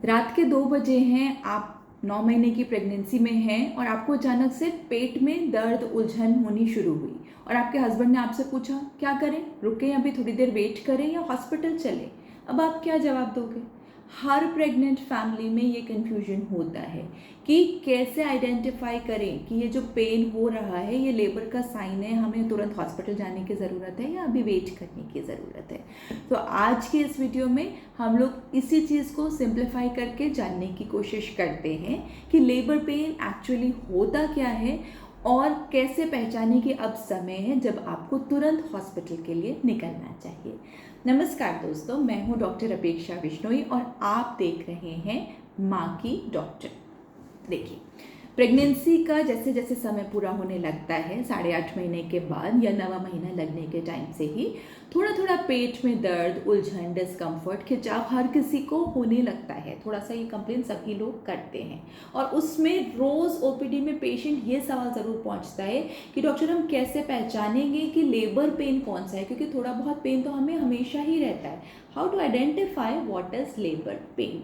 रात के 2 बजे हैं, आप 9 महीने की प्रेगनेंसी में हैं और आपको अचानक से पेट में दर्द उलझन होनी शुरू हुई और आपके हस्बैंड ने आपसे पूछा क्या करें, रुकें अभी थोड़ी देर वेट करें या हॉस्पिटल चलें। अब आप क्या जवाब दोगे? हर प्रेग्नेंट फैमिली में ये कन्फ्यूजन होता है कि कैसे आइडेंटिफाई करें कि ये जो पेन हो रहा है ये लेबर का साइन है, हमें तुरंत हॉस्पिटल जाने की ज़रूरत है या अभी वेट करने की ज़रूरत है। तो आज के इस वीडियो में हम लोग इसी चीज़ को सिंप्लीफाई करके जानने की कोशिश करते हैं कि लेबर पेन एक्चुअली होता क्या है और कैसे पहचाने कि अब समय है जब आपको तुरंत हॉस्पिटल के लिए निकलना चाहिए। नमस्कार दोस्तों, मैं हूं डॉक्टर अपेक्षा बिश्नोई और आप देख रहे हैं माँ की डॉक्टर। देखिए, प्रेगनेंसी का जैसे जैसे समय पूरा होने लगता है 8.5 महीने के बाद या 9वां महीना लगने के टाइम से ही थोड़ा थोड़ा पेट में दर्द, उलझन, डिस्कम्फर्ट, खिंचाव हर किसी को होने लगता है। थोड़ा सा ये कंप्लेन सभी लोग करते हैं और उसमें रोज़ ओपीडी में पेशेंट ये सवाल ज़रूर पहुंचता है कि डॉक्टर हम कैसे पहचानेंगे कि लेबर पेन कौन सा है, क्योंकि थोड़ा बहुत पेन तो हमें हमेशा ही रहता है। How to identify what is labour pain.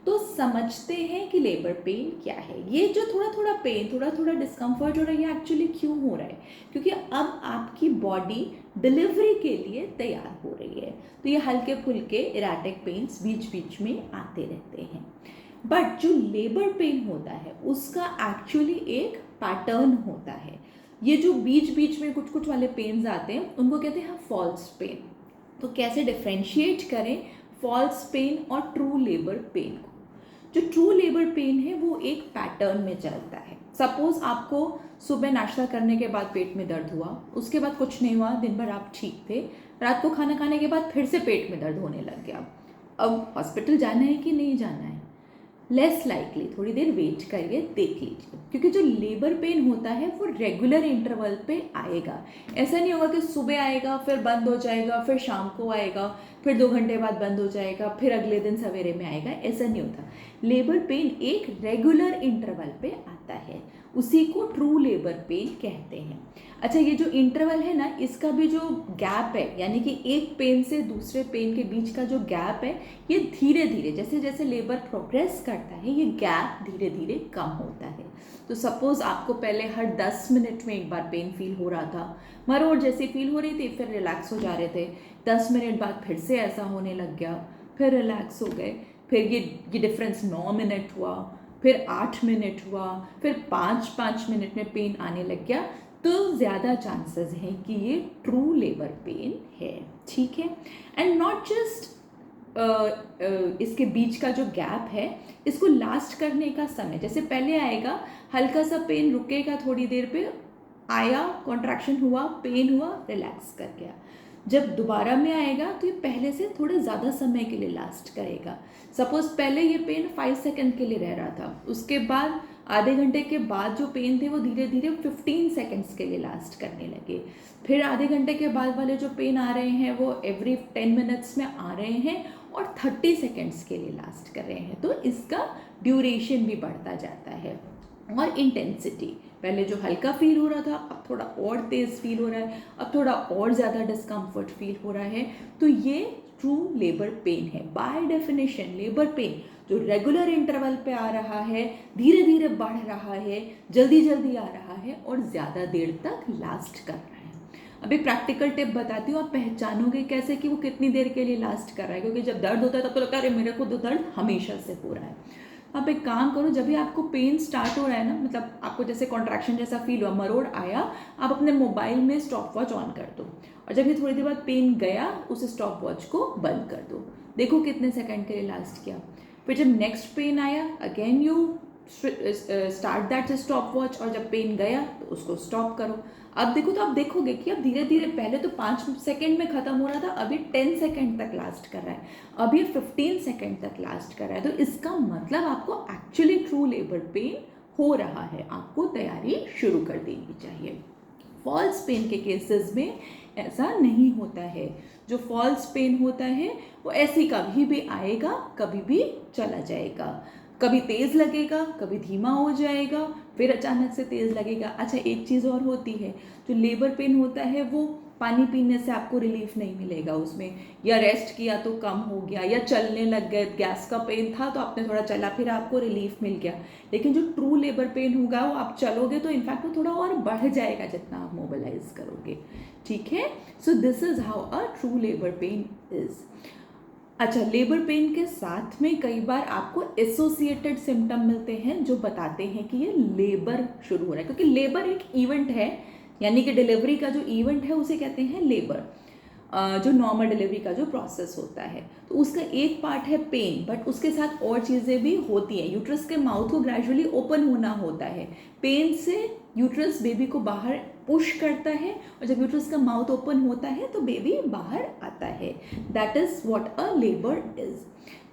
तो समझते हैं कि लेबर पेन क्या है। ये जो थोड़ा थोड़ा पेन, थोड़ा थोड़ा डिस्कम्फर्ट हो रहा है, ये एक्चुअली क्यों हो रहा है? क्योंकि अब आपकी बॉडी डिलीवरी के लिए तैयार हो रही है। तो ये हल्के फुल्के इराटिक पेन्स बीच बीच में आते रहते हैं। बट जो लेबर पेन होता है उसका एक्चुअली एक पैटर्न होता है। ये जो बीच बीच में कुछ कुछ वाले पेन्स आते हैं उनको कहते हैं फॉल्स पेन। तो कैसे डिफ्रेंशिएट करें फॉल्स पेन और ट्रू लेबर पेन को? जो ट्रू लेबर पेन है वो एक पैटर्न में चलता है। सपोज आपको सुबह नाश्ता करने के बाद पेट में दर्द हुआ, उसके बाद कुछ नहीं हुआ, दिन भर आप ठीक थे, रात को खाना खाने के बाद फिर से पेट में दर्द होने लग गया। अब हॉस्पिटल जाना है कि नहीं जाना है? लेस लाइकली थोड़ी देर वेट करिए, देख लीजिए, क्योंकि जो लेबर पेन होता है वो रेगुलर इंटरवल पे आएगा। ऐसा नहीं होगा कि सुबह आएगा फिर बंद हो जाएगा, फिर शाम को आएगा, फिर 2 घंटे बाद बंद हो जाएगा, फिर अगले दिन सवेरे में आएगा। ऐसा नहीं होता। लेबर पेन एक रेगुलर इंटरवल पे आता है, उसी को ट्रू लेबर पेन कहते हैं। अच्छा, ये जो इंटरवल है ना, इसका भी जो गैप है, यानी कि एक पेन से दूसरे पेन के बीच का जो गैप है, ये धीरे धीरे जैसे जैसे लेबर प्रोग्रेस करता है ये गैप धीरे धीरे कम होता है। तो सपोज आपको पहले हर 10 मिनट में एक बार पेन फील हो रहा था, मरोड़ जैसी फील हो रही थी, फिर रिलैक्स हो जा रहे थे, 10 मिनट बाद फिर से ऐसा होने लग गया, फिर रिलैक्स हो गए, फिर ये डिफरेंस 9 मिनट हुआ, फिर 8 मिनट हुआ, फिर 5-5 मिनट में पेन आने लग गया, तो ज़्यादा चांसेस हैं कि ये ट्रू लेबर पेन है। ठीक है। एंड नॉट जस्ट इसके बीच का जो गैप है, इसको लास्ट करने का समय, जैसे पहले आएगा हल्का सा पेन, रुकेगा थोड़ी देर पे, आया, कॉन्ट्रैक्शन हुआ, पेन हुआ, रिलैक्स कर गया। जब दोबारा में आएगा तो ये पहले से थोड़े ज़्यादा समय के लिए लास्ट करेगा। सपोज पहले ये पेन 5 सेकंड के लिए रह रहा था, उसके बाद आधे घंटे के बाद जो पेन थे वो धीरे धीरे 15 सेकंड्स के लिए लास्ट करने लगे। फिर आधे घंटे के बाद वाले जो पेन आ रहे हैं वो एवरी 10 मिनट्स में आ रहे हैं और 30 सेकंड्स के लिए लास्ट कर रहे हैं। तो इसका ड्यूरेशन भी बढ़ता जाता है। और इंटेंसिटी, पहले जो हल्का फील हो रहा था अब थोड़ा और तेज़ फील हो रहा है, अब थोड़ा और ज़्यादा डिस्कम्फर्ट फील हो रहा है। तो ये ट्रू लेबर पेन है। बाय डेफिनेशन लेबर पेन जो रेगुलर इंटरवल पे आ रहा है, धीरे धीरे बढ़ रहा है, जल्दी जल्दी आ रहा है और ज़्यादा देर तक लास्ट कर रहा है। अब एक प्रैक्टिकल टिप बताती हूँ, आप पहचानोगे कैसे कि वो कितनी देर के लिए लास्ट कर रहा है। क्योंकि जब दर्द होता है तब तो लगता है अरे मेरे को तो दर्द हमेशा से हो रहा है। आप एक काम करो, जब भी आपको पेन स्टार्ट हो रहा है ना, मतलब आपको जैसे कॉन्ट्रैक्शन जैसा फील हुआ, मरोड़ आया, आप अपने मोबाइल में स्टॉप वॉच ऑन कर दो और जब ये थोड़ी देर बाद पेन गया उस स्टॉप वॉच को बंद कर दो। देखो कितने सेकंड के लिए लास्ट किया। फिर जब नेक्स्ट पेन आया again you start that stop watch और जब पेन गया तो उसको स्टॉप करो। अब देखो तो आप देखोगे कि अब धीरे धीरे, पहले तो 5 सेकंड में ख़त्म हो रहा था, अभी 10 सेकंड तक लास्ट कर रहा है, अभी 15 सेकंड तक लास्ट कर रहा है। तो इसका मतलब आपको एक्चुअली ट्रू लेबर पेन हो रहा है, आपको तैयारी शुरू कर देनी चाहिए। फॉल्स पेन के केसेस में ऐसा नहीं होता है। जो फॉल्स पेन होता है वो ऐसी कभी भी आएगा, कभी भी चला जाएगा, कभी तेज़ लगेगा, कभी धीमा हो जाएगा, फिर अचानक से तेज़ लगेगा। अच्छा, एक चीज़ और होती है, जो लेबर पेन होता है वो पानी पीने से आपको रिलीफ नहीं मिलेगा उसमें, या रेस्ट किया तो कम हो गया, या चलने लग गए, गैस का पेन था तो आपने थोड़ा चला फिर आपको रिलीफ मिल गया। लेकिन जो ट्रू लेबर पेन होगा वो आप चलोगे तो इनफैक्ट वो थोड़ा और बढ़ जाएगा जितना आप मोबिलाइज करोगे। ठीक है, so this is how a true labour pain is. अच्छा, लेबर पेन के साथ में कई बार आपको एसोसिएटेड सिम्टम मिलते हैं जो बताते हैं कि ये लेबर शुरू हो रहा है, क्योंकि लेबर एक इवेंट है, यानी कि डिलीवरी का जो इवेंट है उसे कहते हैं लेबर। जो नॉर्मल डिलीवरी का जो प्रोसेस होता है तो उसका एक पार्ट है पेन, बट उसके साथ और चीज़ें भी होती हैं। यूट्रस के माउथ को ग्रेजुअली ओपन होना होता है, पेन से यूट्रस बेबी को बाहर पुश करता है, और जब यूट्रस का माउथ ओपन होता है तो बेबी बाहर आता है। That is what a labour is.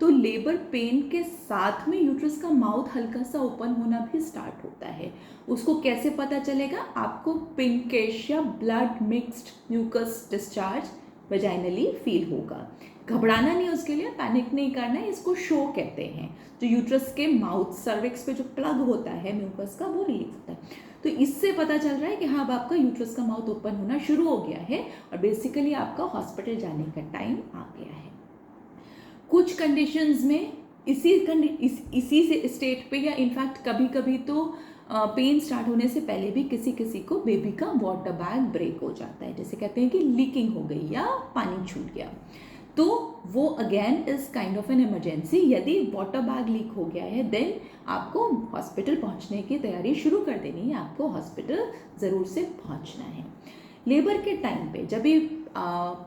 तो लेबर पेन के साथ में यूट्रस का माउथ हल्का सा ओपन होना भी स्टार्ट होता है। उसको कैसे पता चलेगा? आपको पिंकिश या blood mixed mucus discharge vaginally feel होगा। घबराना नहीं उसके लिए, पैनिक नहीं करना है, इसको शो कहते हैं। जो यूट्रस के माउथ सर्विक्स पे जो प्लग होता है म्यूकस का वो रिलीज होता है। तो इससे पता चल रहा है कि हाँ अब आपका यूट्रस का माउथ ओपन होना शुरू हो गया है और बेसिकली आपका हॉस्पिटल जाने का टाइम आ गया है। कुछ कंडीशंस में इसी से स्टेट पे, या इनफैक्ट कभी कभी तो पेन स्टार्ट होने से पहले भी किसी किसी को बेबी का वाटर बैग ब्रेक हो जाता है, जैसे कहते हैं कि लीकिंग हो गई या पानी छूट गया, तो वो again is kind of an emergency. यदि वाटर बैग लीक हो गया है देन आपको हॉस्पिटल पहुंचने की तैयारी शुरू कर देनी है, आपको हॉस्पिटल ज़रूर से पहुंचना है। लेबर के टाइम पे जब भी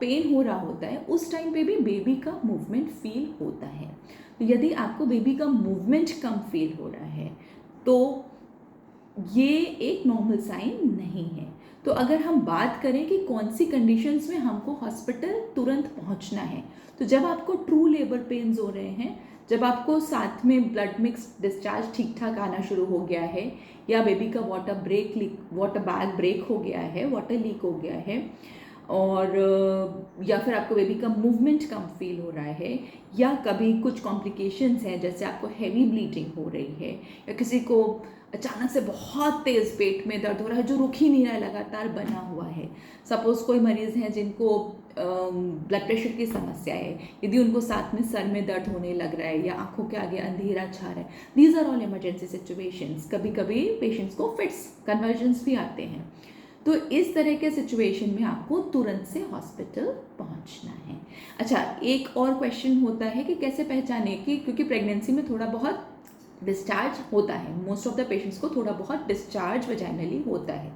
पेन हो रहा होता है उस टाइम पे भी बेबी का मूवमेंट फील होता है। तो यदि आपको बेबी का मूवमेंट कम फील हो रहा है तो ये एक नॉर्मल साइन नहीं है। तो अगर हम बात करें कि कौन सी कंडीशंस में हमको हॉस्पिटल तुरंत पहुंचना है, तो जब आपको ट्रू लेबर पेन्स हो रहे हैं, जब आपको साथ में ब्लड मिक्स डिस्चार्ज ठीक ठाक आना शुरू हो गया है, या बेबी का वाटर बैग ब्रेक हो गया है, वाटर लीक हो गया है, और या फिर आपको बेबी का मूवमेंट कम फील हो रहा है, या कभी कुछ कॉम्प्लिकेशंस हैं जैसे आपको हैवी ब्लीडिंग हो रही है, या किसी को अचानक से बहुत तेज़ पेट में दर्द हो रहा है जो रुक ही नहीं रहा है, लगातार बना हुआ है। सपोज़ कोई मरीज़ हैं जिनको ब्लड प्रेशर की समस्या है, यदि उनको साथ में सर में दर्द होने लग रहा है या आंखों के आगे अंधेरा छा रहा है, these are all emergency situations. कभी कभी पेशेंट्स को फिट्स कन्वर्जन्स भी आते हैं। तो इस तरह के सिचुएशन में आपको तुरंत से हॉस्पिटल पहुंचना है। अच्छा, एक और क्वेश्चन होता है कि कैसे पहचाने कि, क्योंकि प्रेगनेंसी में थोड़ा बहुत डिस्चार्ज होता है, मोस्ट ऑफ द पेशेंट्स को थोड़ा बहुत डिस्चार्ज वजाइनली होता है,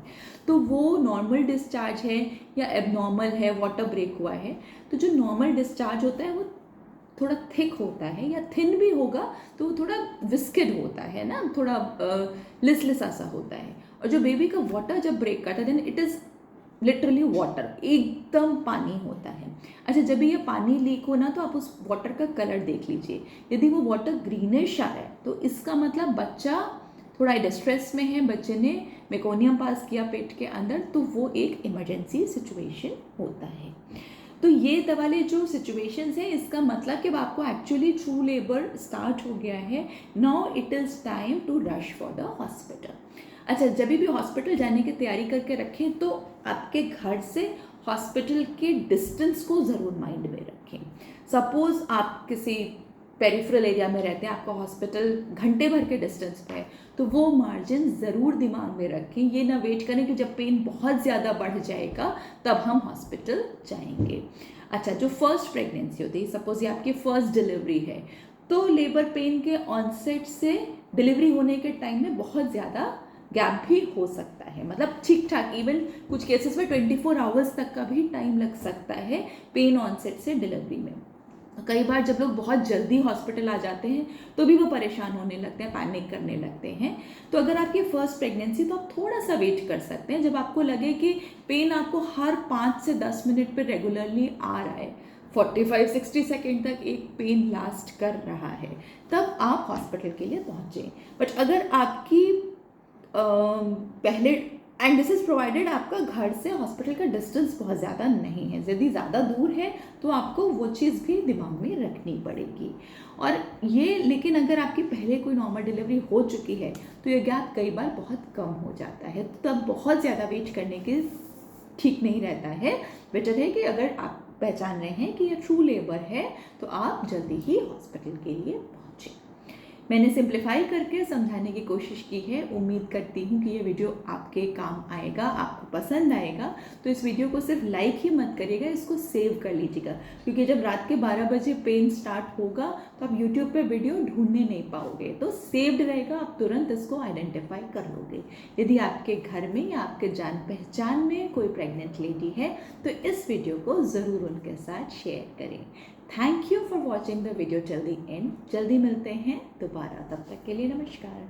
तो वो नॉर्मल डिस्चार्ज है या एबनॉर्मल है, वाटर ब्रेक हुआ है। तो जो नॉर्मल डिस्चार्ज होता है वो थोड़ा थिक होता है, या थिन भी होगा तो वो थोड़ा विस्केड होता है ना, थोड़ा लिसलिसा सा होता है। और जो बेबी का वाटर जब ब्रेक करता है then it is literally water, एकदम पानी होता है। अच्छा, जब ये पानी लीक हो ना तो आप उस वाटर का कलर देख लीजिए। यदि वो वाटर ग्रीनिश आ रहा है तो इसका मतलब बच्चा थोड़ा डिस्ट्रेस में है, बच्चे ने मेकोनियम पास किया पेट के अंदर, तो वो एक इमरजेंसी सिचुएशन होता है। तो ये वाले जो सिचुएशंस हैं इसका मतलब कि आपको एक्चुअली ट्रू लेबर स्टार्ट हो गया है, now it is time to rush for the hospital. अच्छा, जब भी हॉस्पिटल जाने की तैयारी करके रखें तो आपके घर से हॉस्पिटल के डिस्टेंस को ज़रूर माइंड में रखें। सपोज़ आप किसी पेरिफेरल एरिया में रहते हैं, आपका हॉस्पिटल घंटे भर के डिस्टेंस पे है, तो वो मार्जिन ज़रूर दिमाग में रखें। ये ना वेट करें कि जब पेन बहुत ज़्यादा बढ़ जाएगा तब हम हॉस्पिटल जाएंगे। अच्छा, जो फर्स्ट प्रेगनेंसी होती है, सपोज़ ये आपकी फर्स्ट डिलीवरी है, तो लेबर पेन के ऑनसेट से डिलीवरी होने के टाइम में बहुत ज़्यादा गैप भी हो सकता है, मतलब ठीक ठाक, इवन कुछ केसेस में 24 आवर्स तक का भी टाइम लग सकता है पेन ऑनसेट से डिलीवरी में। कई बार जब लोग बहुत जल्दी हॉस्पिटल आ जाते हैं तो भी वो परेशान होने लगते हैं, पैनिक करने लगते हैं। तो अगर आपकी फर्स्ट प्रेगनेंसी, तो आप थोड़ा सा वेट कर सकते हैं। जब आपको लगे कि पेन आपको हर 5 से 10 मिनट पर रेगुलरली आ रहा है, 45-60 सेकेंड तक एक पेन लास्ट कर रहा है, तब आप हॉस्पिटल के लिए पहुँचें। बट अगर आपकी पहले, एंड दिस इज़ प्रोवाइडेड आपका घर से हॉस्पिटल का डिस्टेंस बहुत ज़्यादा नहीं है, यदि ज़्यादा दूर है तो आपको वो चीज़ भी दिमाग में रखनी पड़ेगी। और ये, लेकिन अगर आपकी पहले कोई नॉर्मल डिलीवरी हो चुकी है तो ये गैप कई बार बहुत कम हो जाता है, तब बहुत ज़्यादा वेट करने की ठीक नहीं रहता है। बेटर है कि अगर आप पहचान रहे हैं कि ये ट्रू लेबर है तो आप जल्दी ही हॉस्पिटल के लिए पहुँचें। मैंने सिंप्लीफाई करके समझाने की कोशिश की है। उम्मीद करती हूँ कि ये वीडियो आपके काम आएगा, आपको पसंद आएगा। तो इस वीडियो को सिर्फ लाइक ही मत करिएगा, इसको सेव कर लीजिएगा, क्योंकि जब रात के 12 बजे पेन स्टार्ट होगा तो आप यूट्यूब पे वीडियो ढूंढने नहीं पाओगे, तो सेव्ड रहेगा, आप तुरंत इसको आइडेंटिफाई कर लोगे। यदि आपके घर में या आपके जान पहचान में कोई प्रेग्नेंट लेडी है तो इस वीडियो को ज़रूर उनके साथ शेयर करें। Thank you for watching the video till the end. जल्दी मिलते हैं दोबारा, तब तक के लिए नमस्कार।